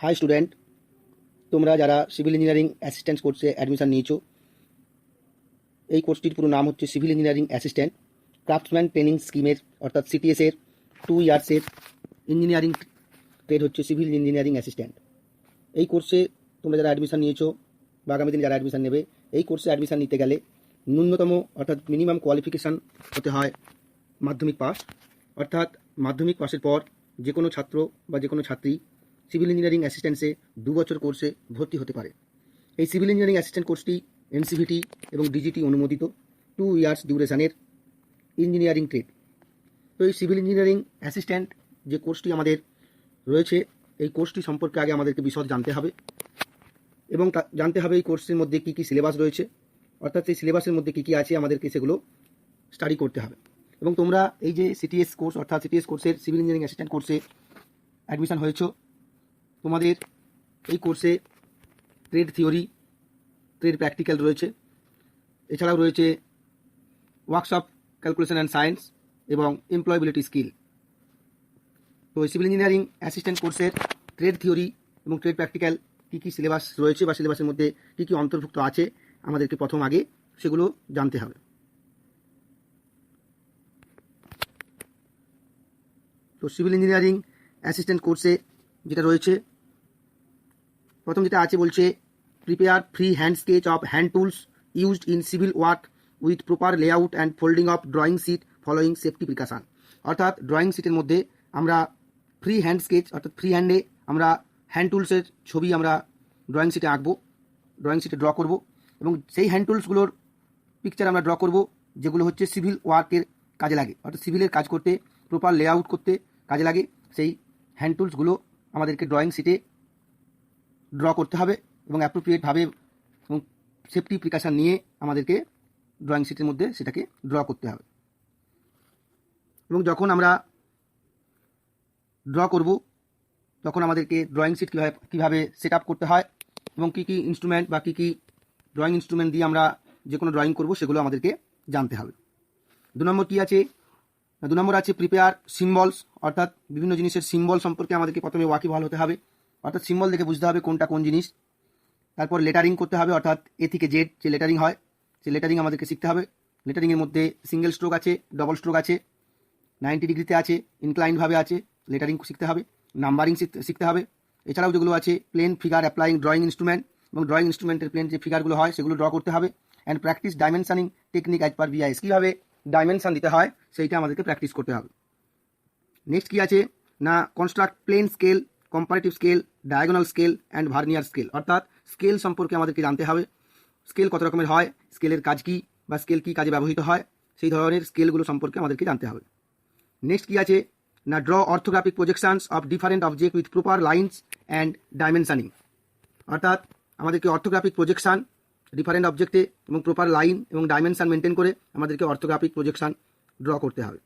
High student, তোমরা যারা civil engineering assistant কোর্সে অ্যাডমিশন নিয়েছো, এই কোর্সটির পুরো নাম হচ্ছে civil engineering assistant craftsman training স্কিমের অর্থাৎ সিটিএসের 2 ইয়ার্সের ইঞ্জিনিয়ারিং ট্রেড হচ্ছে সিভিল ইঞ্জিনিয়ারিং অ্যাসিস্ট্যান্ট। এই কোর্সে তোমরা যারা অ্যাডমিশন নিয়েছো বা আগামী দিনে যারা অ্যাডমিশন নেবে, এই কোর্সে অ্যাডমিশন নিতে গেলে ন্যূনতম অর্থাৎ মিনিমাম কোয়ালিফিকেশান হতে হয় মাধ্যমিক পাস। অর্থাৎ মাধ্যমিক পাসের পর যে কোনো ছাত্র বা যে কোনো ছাত্রী সিভিল ইঞ্জিনিয়ারিং অ্যাসিস্ট্যান্টসে 2 বছর কোর্সে ভর্তি হতে পারে। এই সিভিল ইঞ্জিনিয়ারিং অ্যাসিস্ট্যান্ট কোর্সটি এনসিভিটি এবং ডিজিটি অনুমোদিত 2 ইয়ার্স ডিউরেশনের ইঞ্জিনিয়ারিং ট্রেড। তো এই সিভিল ইঞ্জিনিয়ারিং অ্যাসিস্ট্যান্ট যে কোর্সটি আমাদের রয়েছে, এই কোর্সটি সম্পর্কে আগে আমাদেরকে বিশদ জানতে হবে এবং জানতে হবে এই কোর্সের মধ্যে কী কী সিলেবাস রয়েছে, অর্থাৎ সেই সিলেবাসের মধ্যে কী কী আছে আমাদেরকে সেগুলো স্টাডি করতে হবে। এবং তোমরা এই যে সিটিএস কোর্স অর্থাৎ সিটিএস কোর্সের সিভিল ইঞ্জিনিয়ারিং অ্যাসিস্ট্যান্ট কোর্সে অ্যাডমিশন হয়েছো, তোমাদের এই কোর্সে ট্রেড থিওরি, ট্রেড প্র্যাকটিক্যাল রয়েছে, এছাড়াও রয়েছে ওয়ার্কশপ, ক্যালকুলেশন অ্যান্ড সায়েন্স এবং এমপ্লয়েবিলিটি স্কিল। তো সিভিল ইঞ্জিনিয়ারিং অ্যাসিস্ট্যান্ট কোর্সের ট্রেড থিওরি এবং ট্রেড প্র্যাকটিক্যাল কী কী সিলেবাস রয়েছে বা সিলেবাসের মধ্যে কী কী অন্তর্ভুক্ত আছে আমাদেরকে প্রথম আগে সেগুলো জানতে হবে। তো সিভিল ইঞ্জিনিয়ারিং অ্যাসিস্ট্যান্ট কোর্সে যেটা রয়েছে, প্রথম যেটা আছে বলছে prepare free hand sketch of hand tools used in civil work with proper layout and folding of drawing sheet following safety precaution. অর্থাৎ ড্রয়িং শিটের মধ্যে আমরা ফ্রি হ্যান্ড স্কেচ অর্থাৎ ফ্রি হ্যান্ডে আমরা হ্যান্ড টুলসের ছবি আমরা ড্রয়িং শিটে আঁকবো, ড্রয়িং শিটে ড্র করব এবং সেই হ্যান্ড টুলসগুলোর পিকচার আমরা ড্র করব যেগুলো হচ্ছে সিভিল ওয়ার্কের কাজে লাগে, অর্থাৎ সিভিলের কাজ করতে, প্রপার লেআউট করতে কাজে লাগে। সেই হ্যান্ড টুলসগুলো আমাদেরকে ড্রয়িং শিটে ড্র করতে হবে এবং অ্যাপ্রোপ্রিয়েটভাবে এবং সেফটি প্রিকশন নিয়ে আমাদেরকে ড্রয়িং শিটের মধ্যে সেটাকে ড্র করতে হবে। এবং যখন আমরা ড্র করব তখন আমাদেরকে ড্রয়িং শিট কীভাবে সেট আপ করতে হয় এবং কী কী ইনস্ট্রুমেন্ট বা কী কী ড্রয়িং ইনস্ট্রুমেন্ট দিয়ে আমরা যে কোনো ড্রয়িং করব সেগুলো আমাদেরকে জানতে হবে। 2 নম্বর কী আছে, 2 নম্বর আছে প্রিপেয়ার সিম্বলস, অর্থাৎ বিভিন্ন জিনিসের সিম্বল সম্পর্কে আমাদেরকে প্রথমে ওয়াকিবহাল হতে হবে, অর্থাৎ সিম্বল দেখে বুঝতে হবে কোনটা কোন জিনিস। তারপর লেটারিং করতে হবে, অর্থাৎ এ থেকে জেড যে লেটারিং হয় সেই লেটারিং আমাদেরকে শিখতে হবে। লেটারিংয়ের মধ্যে সিঙ্গেল স্ট্রোক আছে, ডবল স্ট্রোক আছে, 90 ডিগ্রিতে আছে, ইনক্লাইনভাবে আছে, লেটারিং শিখতে হবে। নাম্বারিং শিখতে হবে। এছাড়াও যেগুলো আছে plane figure applying drawing instrument এবং ড্রয়িং ইনস্ট্রুমেন্টের প্লেন যে ফিগারগুলো হয় সেগুলো ড্র করতে হবে। And practice dimensioning technique as per BIS, কীভাবে ডাইমেনশন দিতে হয় সেইটা আমাদেরকে প্র্যাকটিস করতে হবে। নেক্সট কী আছে না, construct plain scale, comparative scale, diagonal scale and vernier scale, অর্থাৎ স্কেল সম্পর্কে আমাদেরকে জানতে হবে। স্কেল কত রকমের হয়, স্কেলের কাজ কী বা স্কেল কী কাজে ব্যবহৃত হয়, সেই ধরনের স্কেলগুলো সম্পর্কে আমাদেরকে জানতে হবে। নেক্সট কী আছে না, draw orthographic projections of different object with proper lines and dimensioning, অর্থাৎ আমাদেরকে অর্থোগ্রাফিক প্রজেকশন ডিফারেন্ট অবজেক্টে এবং প্রপার লাইন এবং ডাইমেনশন মেনটেন করে আমাদেরকে অর্থোগ্রাফিক প্রজেকশন ড্র করতে হবে।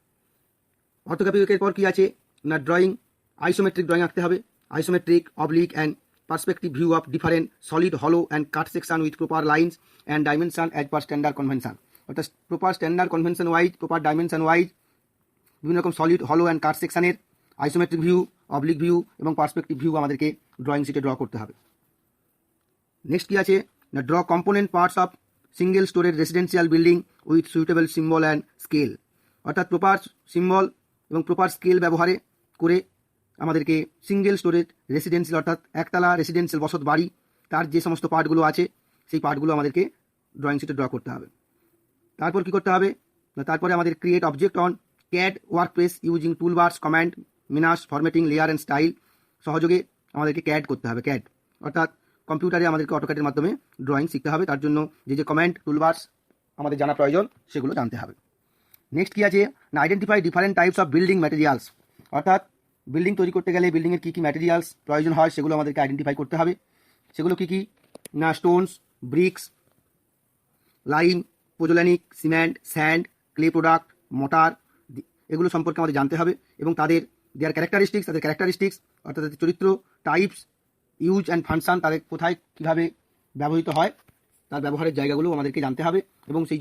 অর্থোগ্রাফিকের পর কী আছে না, ড্রয়িং আইসোমেট্রিক ড্রয়িং আঁকতে হবে, isometric, oblique and perspective view of different solid, hollow and cut section with proper lines and dimension as per standard convention, অর্থাৎ proper standard convention wise, proper dimension wise বিভিন্ন রকম solid, hollow and cut সেকশনের isometric view, oblique view এবং perspective view আমাদেরকে drawing শিটে draw করতে হবে। Next কী আছে না, draw component parts of single storage residential building with suitable symbol and scale, অর্থাৎ প্রপার সিম্বল এবং প্রপার স্কেল ব্যবহারে করে আমাদেরকে সিঙ্গেল স্টোরেজ রেসিডেন্সিয়াল অর্থাৎ একতলা রেসিডেন্সিয়াল বসত বাড়ি তার যে সমস্ত পার্টগুলো আছে সেই পার্টগুলো আমাদেরকে ড্রয়িং শিটে ড্র করতে হবে। তারপর কী করতে হবে না, তারপরে আমাদের create object on CAD workplace using toolbars, command, menus, formatting, layer and style সহযোগে আমাদেরকে ক্যাড করতে হবে। ক্যাড অর্থাৎ কম্পিউটারে আমাদেরকে অটোক্যাডের মাধ্যমে ড্রয়িং শিখতে হবে, তার জন্য যে যে কমান্ড, টুলবার্স আমাদের জানা প্রয়োজন সেগুলো জানতে হবে। নেক্সট কী আছে না, identify different types of building materials, অর্থাৎ বিল্ডিং তৈরি করতে গেলে বিল্ডিংয়ের কী কী ম্যাটেরিয়ালস প্রয়োজন হয় সেগুলো আমাদেরকে আইডেন্টিফাই করতে হবে। সেগুলো কী কী না, stones, bricks, lime, pozzolanic, cement, sand, clay product, mortar, এগুলো সম্পর্কে আমাদের জানতে হবে এবং তাদের ক্যারেক্টারিস্টিক্স অর্থাৎ তাদের চরিত্র, টাইপস, ইউজ অ্যান্ড ফাংশন, তাদের কোথায় কীভাবে ব্যবহৃত হয় তার ব্যবহারের জায়গাগুলো আমাদেরকে জানতে হবে এবং সেই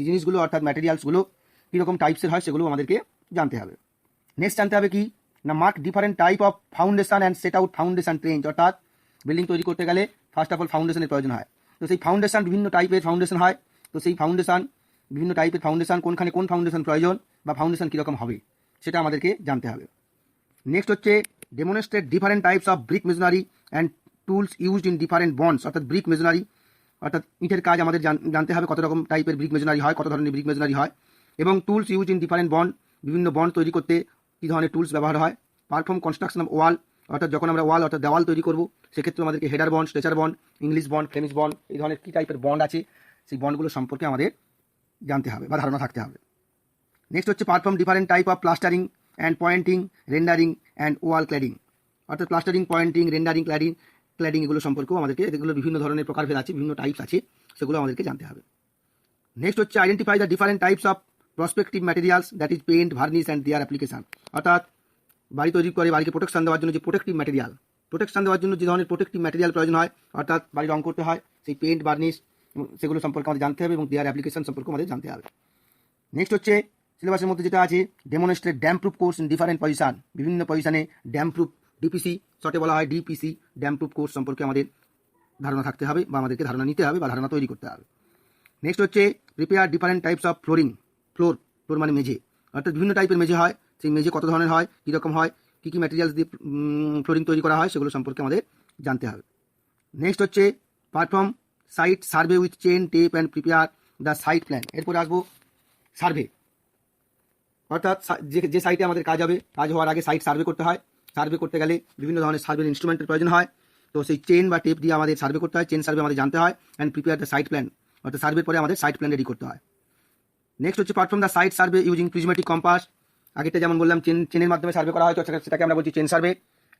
জিনিসগুলো অর্থাৎ ম্যাটেরিয়ালসগুলো কীরকম টাইপসের হয় সেগুলো আমাদেরকে জানতে হবে। নেক্সট জানতে হবে কি না mark different type of foundation and set out foundation trench, অর্থাৎ বিল্ডিং তৈরি করতে গেলে ফার্স্ট অফ অল ফাউন্ডেশনের প্রয়োজন হয়। তো সেই ফাউন্ডেশন বিভিন্ন টাইপের ফাউন্ডেশন হয়, তো সেই ফাউন্ডেশন বিভিন্ন টাইপের ফাউন্ডেশন কোনখানে কোন ফাউন্ডেশন প্রয়োজন বা ফাউন্ডেশন কীরকম হবে সেটা আমাদেরকে জানতে হবে। নেক্সট হচ্ছে demonstrate different types of brick masonry and tools used in different bonds, অর্থাৎ ব্রিক মেশনারি অর্থাৎ ইটের কাজ আমাদের জানতে হবে কত রকম টাইপের ব্রিক মেশনারি হয়, কত ধরনের ব্রিক মেশনারি হয়, এবং tools use in different bond, বিভিন্ন বন্ড তৈরি করতে কী ধরনের টুলস ব্যবহার হয়। পারফর্ম কনস্ট্রাকশন অফ ওয়াল, অর্থাৎ যখন আমরা ওয়াল অর্থাৎ দেওয়াল তৈরি করবো সেক্ষেত্রে আমাদেরকে header bond, stretcher bond, English bond, Flemish bond, এই ধরনের কী টাইপের বন্ড আছে সেই বন্ডগুলো সম্পর্কে আমাদের জানতে হবে বা ধারণা থাকতে হবে। নেক্সট হচ্ছে perform different type of plastering and pointing, rendering and wall cladding, অর্থাৎ প্লাস্টারিং, পয়েন্টিং, রেন্ডারিং, ক্ল্যাডিং এগুলো সম্পর্কেও আমাদেরকে, এগুলো বিভিন্ন ধরনের প্রকারভেদ আছে, বিভিন্ন টাইপস আছে, সেগুলো আমাদেরকে জানতে হবে। নেক্সট হচ্ছে identify the different types of prospective materials, that is paint, varnish and their application, অর্থাৎ বাড়ি তৈরি করে বাড়িকে প্রোটেকশন দেওয়ার জন্য যে প্রোটেক্টিভ ম্যাটেরিয়াল, প্রোটেকশন দেওয়ার জন্য যে ধরনের প্রোটেক্টিভ ম্যাটেরিয়াল প্রয়োজন হয়, অর্থাৎ বাড়ি রং করতে হয় সেই পেইন্ট, ভার্নিশ, সেগুলো সম্পর্কে আমাদের জানতে হবে এবং দেয়ার অ্যাপ্লিকেশন সম্পর্কে আমাদের জানতে হবে। নেক্সট হচ্ছে সিলেবাসের মধ্যে যেটা আছে demonstrate dam proof course in different position, বিভিন্ন পজিশনে ড্যাম প্রুফ, ডিপিসি শর্টে বলা হয় ডিপিসি, ড্যাম প্রুফ কোর্স সম্পর্কে আমাদের ধারণা থাকতে হবে বা আমাদেরকে ধারণা নিতে হবে বা ধারণা তৈরি করতে হবে। নেক্সট হচ্ছে prepare different types of flooring, floor মানে মেঝে, অর্থাৎ বিভিন্ন টাইপের মেঝে হয়, সেই মেঝে কত ধরনের হয়, কীরকম হয়, কী কী ম্যাটেরিয়ালস দিয়ে ফ্লোরিং তৈরি করা হয় সেগুলো সম্পর্কে আমাদের জানতে হবে। নেক্সট হচ্ছে perform site survey with chain, tape and prepare the site plan. এরপরে আসবো সার্ভে, অর্থাৎ যে সাইটে আমাদের কাজ হবে, কাজ হওয়ার আগে সাইট সার্ভে করতে হয়। সার্ভে করতে গেলে বিভিন্ন ধরনের সার্ভে ইনস্ট্রুমেন্টের প্রয়োজন হয়, তো সেই চেন বা টেপ দিয়ে আমাদের সার্ভে করতে হয়, চেন সার্ভে আমাদের জানতে হয়, and prepare the site plan, অর্থাৎ সার্ভের পরে আমাদের সাইট প্ল্যান রেডি করতে হয়। নেক্সট হচ্ছে perform the site survey using prismatic compass, আগেটা যেমন বললাম চেনের মাধ্যমে সার্ভে করা হয়, তো সেটাকে আমরা বলছি চেন সার্ভে,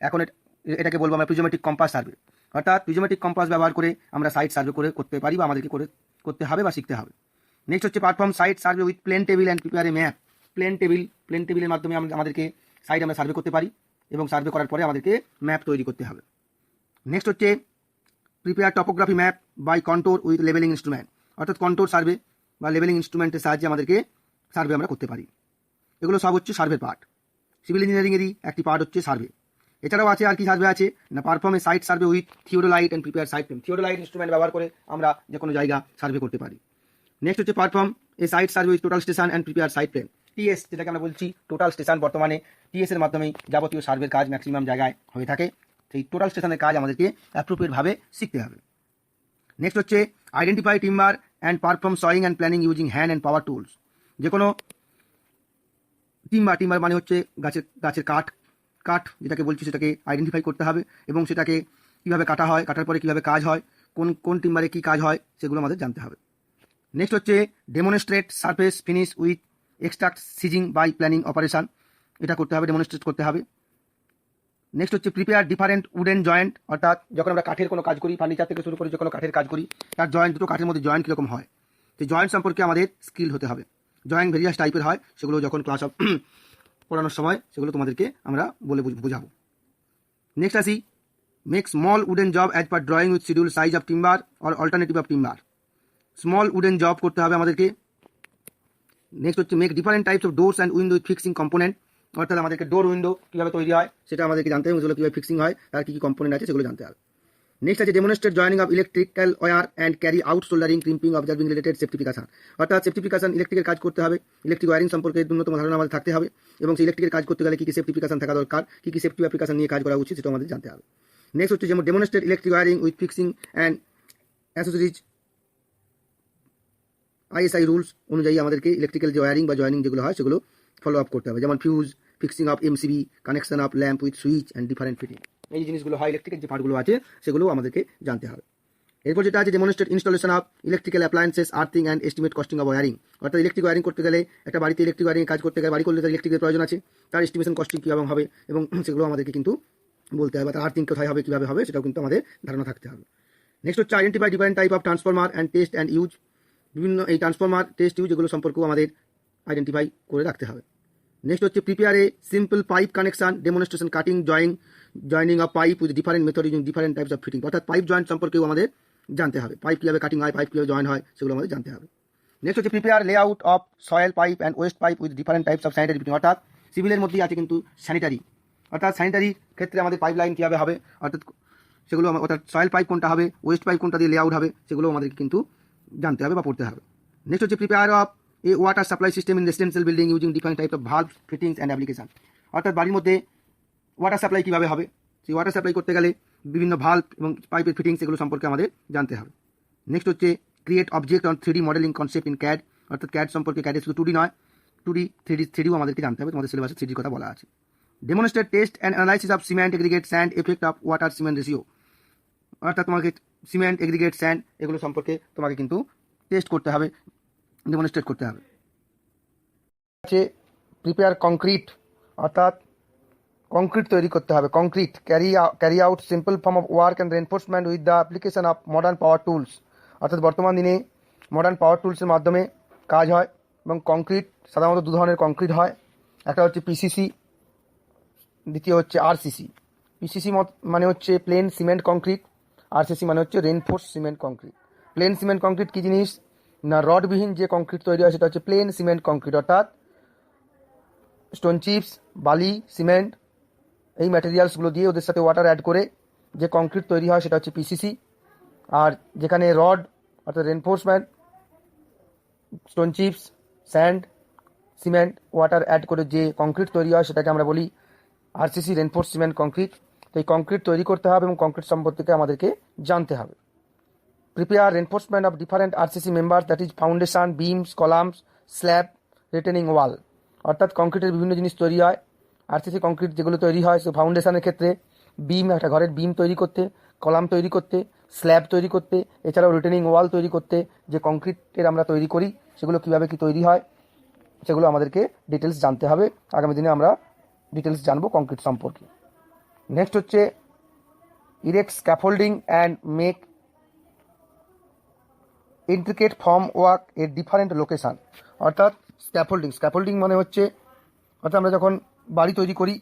এখন এটাকে বলবো আমরা প্রিজমেটিক কম্পাস সার্ভে, অর্থাৎ প্রিজমেটিক কম্পাস ব্যবহার করে আমরা সাইট সার্ভে করতে পারি বা আমাদেরকে করতে হবে বা শিখতে হবে। নেক্সট হচ্ছে perform site survey with plane table and prepare a map, plane টেবিলের মাধ্যমে আমাদেরকে সাইট আমরা সার্ভে করতে পারি এবং সার্ভে করার পরে আমাদেরকে ম্যাপ তৈরি করতে হবে। নেক্সট হচ্ছে prepare topography map by contour with levelling instrument, অর্থাৎ কন্ট্রোর সার্ভে বা লেভেলিং ইনস্ট্রুমেন্টের সাহায্যে আমাদেরকে সার্ভে আমরা করতে পারি। এগুলো সব হচ্ছে সার্ভের পার্ট। সিভিল ইঞ্জিনিয়ারিংয়েরই একটি পার্ট হচ্ছে সার্ভে। এছাড়াও আছে আর কি সার্ভে আছে না perform a site survey with theodolite and prepare site plan, theodolite instrument ব্যবহার করে আমরা যে কোনো জায়গা সার্ভে করতে পারি। নেক্সট হচ্ছে perform a site survey with total station and prepare site plan, TS যেটাকে আমরা বলছি টোটাল স্টেশন, বর্তমানে টিএস এর মাধ্যমেই যাবতীয় সার্ভের কাজ ম্যাক্সিমাম জায়গায় হয়ে থাকে, সেই টোটাল স্টেশনের কাজ আমাদেরকে অ্যাপ্রোপ্রিয়েটভাবে শিখতে হবে। নেক্সট হচ্ছে identify timber and perform sawing and planing using hand and power tools, যে কোনো টিম্বার মানে হচ্ছে গাছের কাঠ যেটাকে বলছি সেটাকে আইডেন্টিফাই করতে হবে এবং সেটাকে কীভাবে কাটা হয়, কাটার পরে কীভাবে কাজ হয়, কোন টিম্বারে কী কাজ হয় সেগুলো আমাদের জানতে হবে। নেক্সট হচ্ছে demonstrate surface finish with extract sizing by planning operation, এটা করতে হবে, ডেমনস্ট্রেট করতে হবে। নেক্সট হচ্ছে প্রিপেয়ার ডিফারেন্ট উডেন জয়েন্ট, অর্থাৎ যখন আমরা কাঠের কোনো কাজ করি, ফার্নিচার থেকে শুরু করে যে কোনো কাঠের কাজ করি, তার জয়েন্ট, দুটো কাঠের মধ্যে জয়েন্ট কীরকম হয় সেই জয়েন্ট সম্পর্কে আমাদের স্কিল হতে হবে। জয়েন্ট ভেরিয়াস টাইপের হয়, সেগুলো যখন ক্লাস পড়ানোর সময় সেগুলো তোমাদেরকে আমরা বলে বোঝাবো। নেক্সট আসি make small wooden job as per drawing with schedule size of timber or alternative of timber, small wooden job করতে হবে আমাদেরকে। নেক্সট হচ্ছে make different types of doors and window with fixing component, অর্থাৎ আমাদেরকে ডোর window কীভাবে তৈরি হয় সেটা আমাদেরকে জানতে হবে, সেগুলো কীভাবে ফিক্সিং হয়, তার কী কী কম্পোনেন্ট আছে সেগুলো জানতে হবে। নেক্সট আছে demonstrate joining of electrical wire and carry out soldering, crimping, observing related সেফটিফিকেশন, অর্থাৎ সেফটিফিকেশন, ইলেকট্রিকের কাজ করতে হবে, ইলেকট্রিক ওয়্যারিং সম্পর্কে ন্যূনতম ধারণা আমাদের থাকতে হবে এবং সেই ইলেকট্রিকের কাজ করতে গেলে কী কী সেফটিফিকেশন থাকা দরকার, কী কী সেফটি অ্যাপ্লিকেশন নিয়ে কাজ করা উচিত সেটা আমাদের জানতে হবে। নেক্সট হচ্ছে যেমন demonstrate electric wiring with fixing and accessories, ISI rules অনুযায়ী আমাদেরকে ইলেকট্রিক্যাল যে ওয়্যারিং বা জয়নিং যেগুলো হয় সেগুলো ফলো আপ করতে হবে, যেমন fuse, fixing of MCB, connection off lamp with switch and different fitting, এই জিনিসগুলো হয় ইলেকট্রিকের যে পার্টগুলো আছে সেগুলো আমাদেরকে জানতে হবে। এরপর যেটা আছে demonstrate installation of electrical appliances, earthing and estimate costing of wiring, অর্থাৎ ইলেকট্রিক ওয়্যারিং করতে গেলে একটা বাড়িতে ইলেকট্রিক ওয়্যারিং কাজ করতে গেলে, বাড়ি করলে তার ইলেকট্রিকের প্রয়োজন আছে, তার এস্টিমেশন কস্টিং কীভাবে হবে এবং সেগুলো আমাদেরকে কিন্তু বলতে হবে, তার আর্থিং কোথায় হবে, কীভাবে হবে সেটাও কিন্তু আমাদের ধারণা থাকতে হবে। নেক্সট হচ্ছে identify different type of transformer and test and use, বিভিন্ন এই ট্রান্সফরমার, টেস্ট, ইউজ এগুলো সম্পর্কেও আমাদের আইডেন্টিফাই করে রাখতে হবে। নেক্সট হচ্ছে prepare a simple pipe connection, demonstration cutting, joining of pipe with different method using different types of fitting, অর্থাৎ পাইপ জয়েন্ট সম্পর্কেও আমাদের জানতে হবে, পাইপ কীভাবে কাটিং হয়, পাইপ কীভাবে জয়েন হয় সেগুলো আমাদের জানতে হবে। নেক্সট হচ্ছে prepare layout of soil pipe and West pipe with different types of sanitary fitting, অর্থাৎ সিভিলের মধ্যেই আছে কিন্তু স্যানিটারি, অর্থাৎ স্যানিটারি ক্ষেত্রে আমাদের পাইপ লাইন কীভাবে হবে, অর্থাৎ সেগুলো অর্থাৎ সয়েল পাইপ কোনটা হবে, ওয়েস্ট পাইপ কোনটা দিয়ে লেআউট হবে, সেগুলো আমাদেরকে কিন্তু জানতে হবে বা পড়তে হবে। নেক্সট হচ্ছে prepare of a water supply system in residential building using different type of valve fittings and application. অর্থাৎ বাড়ির মধ্যে ওয়াটার সাপ্লাই কীভাবে হবে, সেই ওয়াটার সাপ্লাই করতে গেলে বিভিন্ন ভাল্ভ এবং পাইপের ফিটিংস এগুলো সম্পর্কে আমাদের জানতে হবে। নেক্সট হচ্ছে create object on 3D modelling concept in CAD. অর্থাৎ ক্যাড সম্পর্কে, ক্যাডে শুধু 2D নয়, 2D 3Dও আমাদেরকে জানতে হবে, তোমাদের সিলেবাসে 3D কথা বলা আছে। Demonstrate test and analysis of cement aggregate sand effect of water cement ratio. অর্থাৎ তোমাকে সিমেন্ট এগ্রিগেট স্যান্ড এগুলো সম্পর্কে তোমাকে কিন্তু টেস্ট করতে হবে, ডেমনস্ট্রেট করতে হবে। আছে প্রিপেয়ার কংক্রিট, অর্থাৎ কংক্রিট তৈরি করতে হবে। Concrete carry out simple form of work and reinforcement with the application of modern power tools. অর্থাৎ বর্তমান দিনে মডার্ন পাওয়ার টুলসের মাধ্যমে কাজ হয় এবং কংক্রিট সাধারণত 2 ধরনের কংক্রিট হয়, একটা হচ্ছে পিসিসি, দ্বিতীয় হচ্ছে আরসিসি। পিসিসি মানে হচ্ছে প্লেন সিমেন্ট কংক্রিট, আরসিসি মানে হচ্ছে reinforce cement concrete. Plain cement concrete কী জিনিস না, রডবিহীন যে কংক্রিট তৈরি হয় সেটা হচ্ছে প্লেন সিমেন্ট কংক্রিট, অর্থাৎ স্টোন চিপস, বালি, সিমেন্ট এই ম্যাটেরিয়ালসগুলো দিয়ে ওদের সাথে ওয়াটার অ্যাড করে যে কংক্রিট তৈরি হয় সেটা হচ্ছে পিসিসি। আর যেখানে রড অর্থাৎ reinforcement, stone chips, sand, cement, water add করে যে কংক্রিট তৈরি হয় সেটাকে আমরা বলি আরসিসি, রেনফোর্স সিমেন্ট কংক্রিট। তো এই কংক্রিট তৈরি করতে হবে এবং কংক্রিট সম্পর্কে আমাদেরকে জানতে হবে। Prepare reinforcement of different RCC member, that is foundation, beams, columns, slab, retaining wall. অর্থাৎ কংক্রিটের বিভিন্ন জিনিস তৈরি হয়। আরসিসি কংক্রিট যেগুলো তৈরি হয় সে ফাউন্ডেশনের ক্ষেত্রে বিম, একটা ঘরের বিম তৈরি করতে, কলাম তৈরি করতে, স্ল্যাব তৈরি করতে, এছাড়াও রিটেনিং ওয়াল তৈরি করতে যে কংক্রিটের আমরা তৈরি করি সেগুলো কীভাবে কী তৈরি হয় সেগুলো আমাদেরকে ডিটেলস জানতে হবে। আগামী দিনে আমরা ডিটেলস জানবো কংক্রিট সম্পর্কে। নেক্সট হচ্ছে erect scaffolding and make intricate form work a different location. অর্থাৎ স্ক্যাফোল্ডিং মানে হচ্ছে অর্থাৎ আমরা যখন বাড়ি তৈরি করি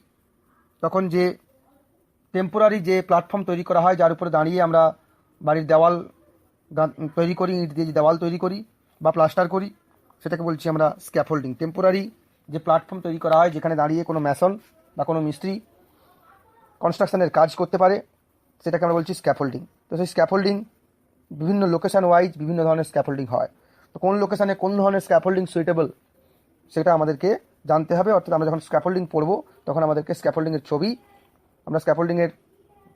তখন যে টেম্পোরারি যে প্ল্যাটফর্ম তৈরি করা হয় যার উপরে দাঁড়িয়ে আমরা বাড়ির দেওয়াল তৈরি করি, ইট দিয়ে যে দেওয়াল তৈরি করি বা প্লাস্টার করি সেটাকে বলছি আমরা স্ক্যাফোল্ডিং। টেম্পোরারি যে প্ল্যাটফর্ম তৈরি করা হয় যেখানে দাঁড়িয়ে কোনো ম্যাসন বা কোনো মিস্ত্রি কনস্ট্রাকশনের কাজ করতে পারে সেটাকে আমরা বলছি স্ক্যাফোল্ডিং। তো সেই স্ক্যাফোল্ডিং বিভিন্ন লোকেশান ওয়াইজ বিভিন্ন ধরনের স্ক্যাফোল্ডিং হয়। তো কোন লোকেশানে কোন ধরনের স্ক্যাফোল্ডিং সুইটেবল সেটা আমাদেরকে জানতে হবে। অর্থাৎ আমরা যখন স্ক্যাফোল্ডিং পড়বো তখন আমাদেরকে স্ক্যাফোল্ডিংয়ের ছবি, আমরা স্ক্যাফোল্ডিংয়ের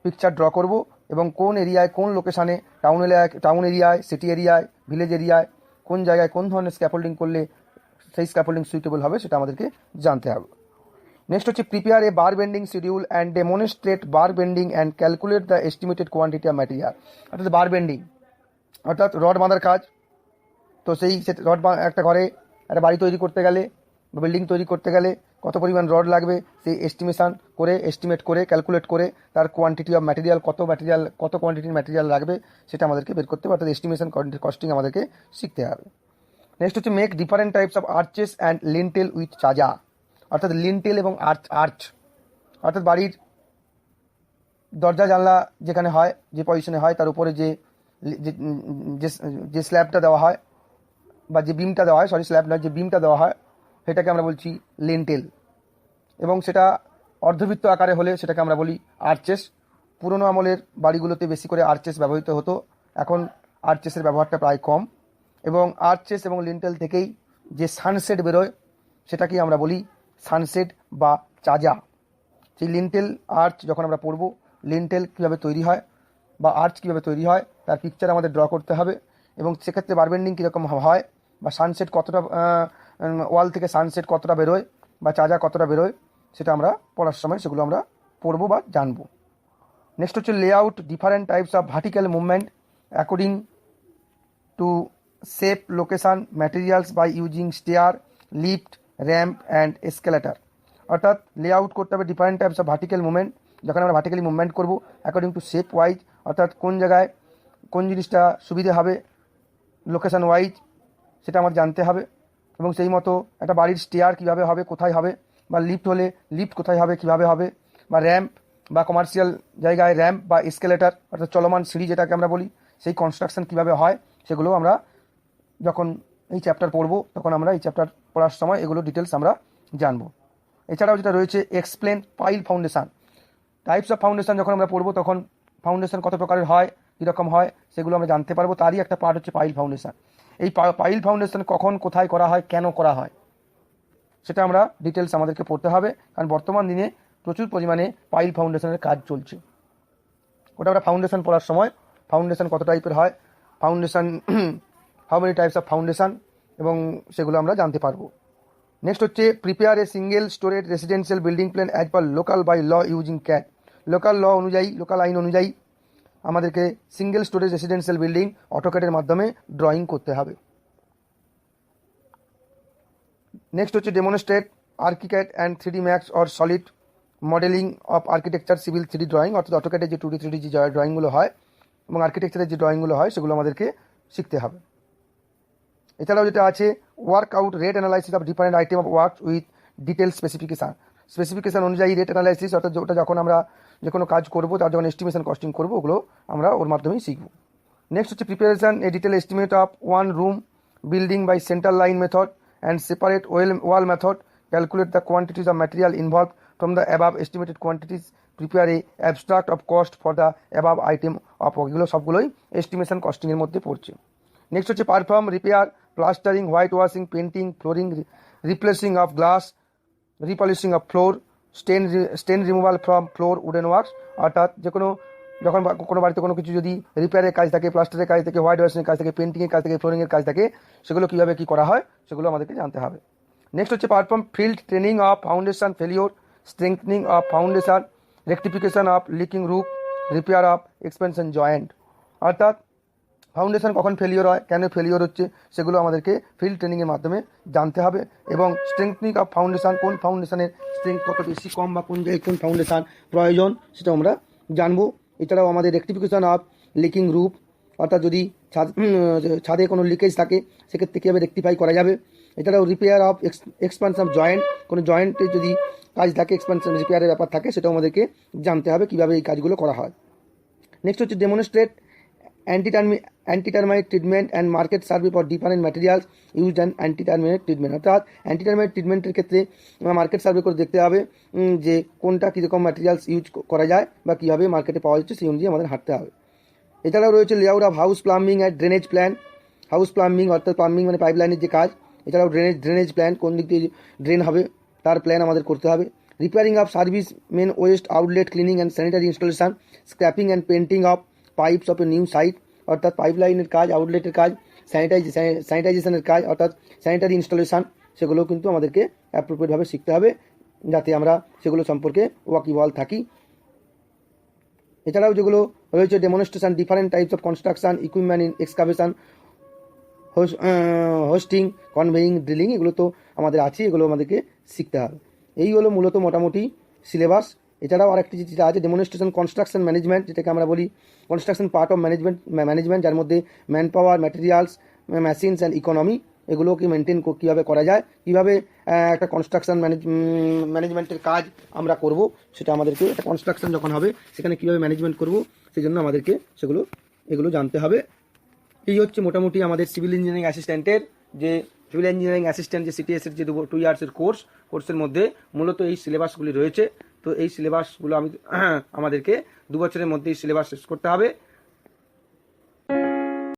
পিকচার ড্র করব এবং কোন এরিয়ায়, কোন লোকেশানে, টাউন এরিয়ায়, সিটি এরিয়ায়, ভিলেজ এরিয়ায় কোন জায়গায় কোন ধরনের স্ক্যাফোল্ডিং করলে সেই স্ক্যাফোল্ডিং সুইটেবল হবে সেটা আমাদেরকে জানতে হবে। নেক্সট হচ্ছে prepare A bar bending schedule and demonstrate bar bending and calculate the estimated quantity of material. অর্থাৎ বার বেন্ডিং অর্থাৎ রড বাঁধার কাজ। তো সেই রড একটা ঘরে একটা বাড়ি তৈরি করতে গেলে বা বিল্ডিং তৈরি করতে গেলে কত পরিমাণ রড লাগবে সেই এস্টিমেট করে ক্যালকুলেট করে তার কোয়ান্টিটি অফ ম্যাটেরিয়াল কত কোয়ান্টিটির ম্যাটেরিয়াল লাগবে সেটা আমাদেরকে বের করতে হবে। অর্থাৎ এস্টিমেশন কস্টিং আমাদেরকে শিখতে হবে। নেক্সট হচ্ছে make different types of arches and lintel with chajja. অর্থাৎ লিন্টেল এবং আর্চ অর্থাৎ বাড়ির দরজা জানলা যেখানে হয়, যে পজিশনে হয় তার উপরে যে স্ল্যাবটা দেওয়া হয় বা যে বিমটা দেওয়া হয়, স্ল্যাব নয়, যে বিমটা দেওয়া হয় সেটাকে আমরা বলছি লিন্টেল, এবং সেটা অর্ধবৃত্ত আকারে হলে সেটাকে আমরা বলি আর্চেস। পুরনো আমলের বাড়িগুলোতে বেশি করে আর্চেস ব্যবহৃত হতো, এখন আর্চেসের ব্যবহারটা প্রায় কম, এবং আর্চেস এবং লিন্টেল থেকেই যে সানসেট বেরোয় সেটাকেই আমরা বলি সানসেট বা চাজা। সেই লিন্টেল আর্চ যখন আমরা পড়ব, লিন্টেল কীভাবে তৈরি হয় বা আর্চ কীভাবে তৈরি হয় তার পিকচার আমাদের ড্র করতে হবে, এবং সেক্ষেত্রে বারবেন্ডিং কীরকম হয় বা সানসেট কতটা ওয়াল থেকে সানসেট কতটা বেরোয় বা চাজা কতটা বেরোয় সেটা আমরা পড়ার সময় সেগুলো আমরা পড়বো বা জানবো। নেক্সট হচ্ছে layout different types of vertical movement according to safe location materials by using stair, lift, ramp and escalator. অর্থাৎ লেআউট করতে হবে different types of vertical movement, যখন আমরা ভার্টিক্যালি মুভমেন্ট করবো অ্যাকর্ডিং টু শেপ ওয়াইজ, অর্থাৎ কোন জায়গায় কোন জিনিসটা সুবিধে হবে লোকেশান ওয়াইজ সেটা আমার জানতে হবে, এবং সেই মতো একটা বাড়ির স্টেয়ার কীভাবে হবে, কোথায় হবে, বা লিফট হলে লিফট কোথায় হবে, কীভাবে হবে, বা র্যাম্প বা কমার্শিয়াল জায়গায় র্যাম্প বা এসকেলেটার অর্থাৎ চলমান সিঁড়ি যেটাকে আমরা বলি সেই কনস্ট্রাকশন কীভাবে হয় সেগুলো আমরা যখন এই চ্যাপ্টার পড়বো তখন আমরা এই চ্যাপ্টার পড়ার সময় এগুলো ডিটেলস আমরা জানবো। এছাড়াও যেটা রয়েছে explain pile foundation. Types of foundation যখন আমরা পড়বো তখন ফাউন্ডেশন কত প্রকারের হয়, কীরকম হয় সেগুলো আমরা জানতে পারবো। তারই একটা পার্ট হচ্ছে পাইল ফাউন্ডেশন। এই পাইল ফাউন্ডেশন কখন কোথায় করা হয়, কেন করা হয়, সেটা আমরা ডিটেলস আমাদেরকে পড়তে হবে, কারণ বর্তমান দিনে প্রচুর পরিমাণে পাইল ফাউন্ডেশনের কাজ চলছে। ওটা আমরা ফাউন্ডেশন পড়ার সময় ফাউন্ডেশন কত টাইপের হয়, foundation how many types of foundation, এবং সেগুলো আমরা জানতে পারবো। নেক্সট হচ্ছে prepare a single storage residential building plan as per local bylaw using CAD. Local law অনুযায়ী, লোকাল আইন অনুযায়ী আমাদেরকে সিঙ্গেল স্টোরেজ রেসিডেন্সিয়াল বিল্ডিং অটোক্যাডের মাধ্যমে ড্রয়িং করতে হবে। নেক্সট হচ্ছে demonstrate ArchiCAD and 3D max or solid modeling of architecture civil 3D drawing, অর্থাৎ অটোক্যাডের যে 2D 3D যে ড্রয়িংগুলো হয় এবং আর্কিটেকচারের যে ড্রয়িংগুলো হয় সেগুলো আমাদেরকে শিখতে হবে। এছাড়াও যেটা আছে work out rate analysis of different item of work with detail specification অনুযায়ী রেট অ্যানালাইসিস, অর্থাৎ ওটা যখন আমরা যে কোনো কাজ করবো তার যখন এস্টিমেশন কস্টিং করবো ওগুলো আমরা ওর মাধ্যমেই শিখবো। নেক্সট হচ্ছে preparation a detail estimate of one room building by centre line method and separate wall method, calculate the quantities of material involve from the above estimated quantities, prepare a abstract of cost for the above item of, এগুলো সবগুলোই estimation কস্টিংয়ের মধ্যে পড়ছে। Next হচ্ছে perform repair plastering, white washing, painting, flooring, replacing of glass, repolishing of floor, stain removal from floor wooden works, অর্থাৎ যে কোনো যখন কোনো বাড়িতে কোনো কিছু যদি রিপেয়ারের কাজ থাকে, প্লাস্টারের কাজ থাকে, হোয়াইট ওয়াশিংয়ের কাজ থাকে, পেন্টিংয়ের কাজ থাকে, ফ্লোরিংয়ের কাজ থাকে, সেগুলো কীভাবে কী করা হয় সেগুলো আমাদেরকে জানতে হবে। নেক্সট হচ্ছে perform field training of foundation failure, strengthening of foundation, rectification of leaking roof, repair of expansion joint, অর্থাৎ ফাউন্ডেশন কখন ফেলিওর হয়, কেন ফেলিওর হচ্ছে, সেগুলো আমাদেরকে ফিল্ড ট্রেনিংয়ের মাধ্যমে জানতে হবে। এবং স্ট্রেংথনিং অফ ফাউন্ডেশন, কোন ফাউন্ডেশনের স্ট্রেংথ কত বেশি কম বা কোন জায়গায় কোন ফাউন্ডেশন প্রয়োজন সেটা আমরা জানবো। এছাড়াও আমাদের রেক্টিফিকেশন অফ লিকিং রুফ, অর্থাৎ যদি ছাদে কোনো লিকেজ থাকে সেক্ষেত্রে কীভাবে রেক্টিফাই করা যাবে। এছাড়াও রিপেয়ার অফ এক্সপানশন জয়েন্ট, কোনো জয়েন্টে যদি কাজ থাকে, এক্সপানশন রিপেয়ারের ব্যাপার থাকে, সেটাও আমাদেরকে জানতে হবে কীভাবে এই কাজগুলো করা হয়। নেক্সট হচ্ছে demonstrate anti-termite treatment and market survey for different materials used and anti-termite treatment, অর্থাৎ অ্যান্টি-টার্মাইট ট্রিটমেন্টের ক্ষেত্রে মার্কেট সার্ভে করে দেখতে হবে যে কোনটা কীরকম ম্যাটেরিয়ালস ইউজ করা যায় বা কীভাবে মার্কেটে পাওয়া যাচ্ছে সেই অনুযায়ী আমাদের হাঁটতে হবে। এছাড়াও রয়েছে layout of house plumbing and drainage plan, house plumbing অর্থাৎ প্লাম্বিং মানে পাইপ লাইনের যে কাজ, এছাড়াও ড্রেনেজ প্ল্যান, কোন দিক দিয়ে ড্রেন হবে তার প্ল্যান আমাদের করতে হবে। Repairing of service main waste outlet cleaning and sanitary installation, scrapping and painting of pipes of a new site, অর্থাৎ পাইপ লাইনের কাজ, আউটলেটের কাজ, স্যানিটাইজেশনের কাজ, অর্থাৎ স্যানিটারি ইনস্টলেশন, সেগুলো কিন্তু আমাদেরকে অ্যাপ্রোপ্রিয়েটভাবে শিখতে হবে যাতে আমরা সেগুলো সম্পর্কে ওয়াকিবহাল থাকি। এছাড়াও যেগুলো রয়েছে demonstration different types of construction, equipment in excavation, hoisting, conveying, drilling, এগুলো তো আমাদের আছে, এগুলো আমাদেরকে শিখতে হবে। এই হলো মূলত মোটামুটি সিলেবাস। এছাড়াও আরেকটি যেটা আছে ডেমনস্ট্রেশন কনস্ট্রাকশন ম্যানেজমেন্ট, যেটাকে আমরা বলি কনস্ট্রাকশন পার্ট অফ ম্যানেজমেন্ট, যার মধ্যে man power, materials, machines and economy, এগুলোকে মেনটেন কীভাবে করা যায়, কীভাবে একটা কনস্ট্রাকশন ম্যানেজমেন্টের কাজ আমরা করব, সেটা আমাদেরকে একটা কনস্ট্রাকশন যখন হবে সেখানে কীভাবে ম্যানেজমেন্ট করব সেই জন্য আমাদেরকে এগুলো জানতে হবে। এই হচ্ছে মোটামুটি আমাদের সিভিল ইঞ্জিনিয়ারিং অ্যাসিস্ট্যান্টের যে সিভিল ইঞ্জিনিয়ারিং অ্যাসিস্ট্যান্ট যে সিটিএসের যে 2 ইয়ার্সের কোর্সের মধ্যে মূলত এই সিলেবাসগুলি রয়েছে। তো এই সিলেবাসগুলো আমাদেরকে 2 বছরের মধ্যে এই সিলেবাস শেষ করতে হবে।